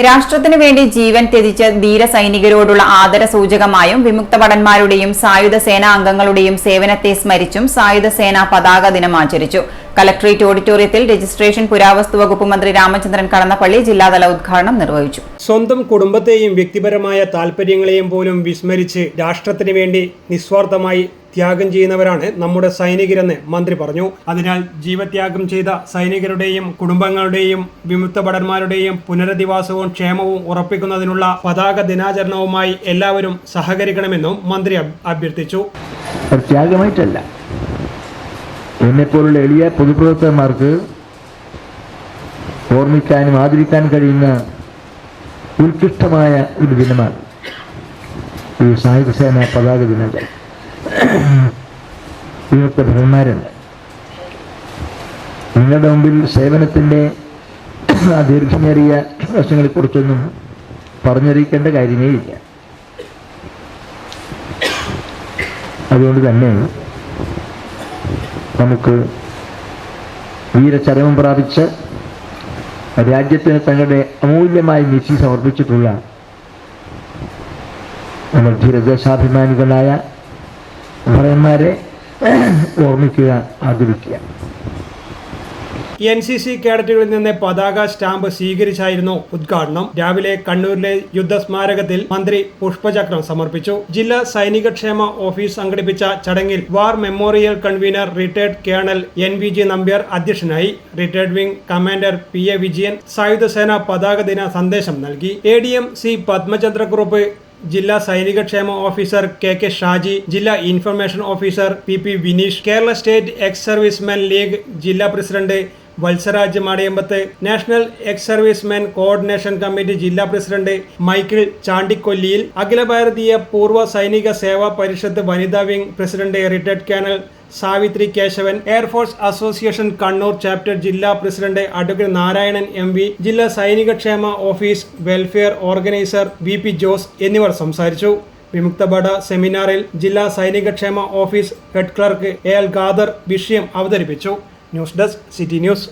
രാഷ്ട്രത്തിനു വേണ്ടി ജീവൻ ത്യജിച്ച ധീര സൈനികരോടുള്ള ആദരസൂചകമായും വിമുക്ത ഭടന്മാരുടെയും സായുധ സേനാ അംഗങ്ങളുടെയും സേവനത്തെ സ്മരിച്ചും സായുധ സേനാ പതാക ദിനം ആചരിച്ചു. കലക്ടറേറ്റ് ഓഡിറ്റോറിയത്തിൽ രജിസ്ട്രേഷൻ പുരാവസ്തു വകുപ്പ് മന്ത്രി രാമചന്ദ്രൻ കടന്നപ്പള്ളി ജില്ലാതല ഉദ്ഘാടനം നിർവഹിച്ചു. സ്വന്തം കുടുംബത്തെയും വ്യക്തിപരമായ താൽപര്യങ്ങളെയും പോലും വിസ്മരിച്ച് രാഷ്ട്രത്തിന് വേണ്ടി നിസ്വാർത്ഥമായി ത്യാഗം ചെയ്യുന്നവരാണ് നമ്മുടെ സൈനികരെന്ന് മന്ത്രി പറഞ്ഞു. അതിനാൽ ജീവത്യാഗം ചെയ്ത സൈനികരുടെയും കുടുംബങ്ങളുടെയും വിമുക്ത ഭടന്മാരുടെയും പുനരധിവാസവും ക്ഷേമവും ഉറപ്പിക്കുന്നതിനുള്ള പതാക ദിനാചരണവുമായി എല്ലാവരും സഹകരിക്കണമെന്നും മന്ത്രി അഭ്യർത്ഥിച്ചു. ത്യാഗമായിട്ടല്ല, എന്നെപ്പോലുള്ള എളിയ പൊതുപ്രവർത്തകന്മാർക്ക് ഓർമ്മിക്കാനും ആദരിക്കാൻ കഴിയുന്ന ഉത്കൃഷ്ടമായ ഒരു ദിനമാണ് ഈ സായുധ സേന പതാക ദിനങ്ങൾ. വിമുക്ത ഭടന്മാരുണ്ട്, നിങ്ങളുടെ മുമ്പിൽ സേവനത്തിൻ്റെ ദീർഘമേറിയ വശങ്ങളെക്കുറിച്ചൊന്നും പറഞ്ഞറിയിക്കേണ്ട കാര്യമേ ഇല്ല. അതുകൊണ്ട് തന്നെ നമുക്ക് വീരചരമം പ്രാപിച്ച് രാജ്യത്തിന് തങ്ങളുടെ അമൂല്യമായ നിധി സമർപ്പിച്ചിട്ടുള്ള നമ്മൾ ധീരദേശാഭിമാനികളായ ഭടന്മാരെ ഓർമ്മിക്കുക, ആദരിക്കുക. NCC കേഡറ്റുകളിൽ നിന്ന് പതാക സ്റ്റാമ്പ് സ്വീകരിച്ചായിരുന്നു ഉദ്ഘാടനം. രാവിലെ കണ്ണൂരിലെ യുദ്ധസ്മാരകത്തിൽ മന്ത്രി പുഷ്പചക്രം സമർപ്പിച്ചു. ജില്ലാ സൈനികക്ഷേമ ഓഫീസ് സംഘടിപ്പിച്ച ചടങ്ങിൽ war memorial convener retired colonel NVG Nambiar അധ്യക്ഷനായി. Retired wing commander PA Vijayan സായുധ സേന പതാക ദിന സന്ദേശം നൽകി. ADM C പത്മചന്ദ്രക്കുറുപ്പ്, ജില്ലാ സൈനികക്ഷേമ ഓഫീസർ KK ഷാജി, ജില്ലാ information officer PP Vineesh, Kerala state ex servicemen league ജില്ലാ president Valsaraj Madiyambath, national ex servicemen coordination committee ജില്ലാ പ്രസിഡന്റ് മൈക്കിൾ ചാണ്ടിക്കൊല്ലിയിൽ, അഖില ഭാരതീയ പൂർവ്വ സൈനിക സേവാ പരിഷത്ത് വനിതാ wing president retired colonel Savithri Kesavan, air force association Kannur chapter ജില്ലാ പ്രസിഡന്റ് അഡ്വക്കേറ്റ് നാരായണൻ MV, ജില്ലാ സൈനികക്ഷേമ office welfare organiser VP Jose എന്നിവർ സംസാരിച്ചു. വിമുക്ത ഭട സെമിനാറിൽ ജില്ലാ സൈനികക്ഷേമ office head clerk AL Khader വിഷയം അവതരിപ്പിച്ചു. News desk city news.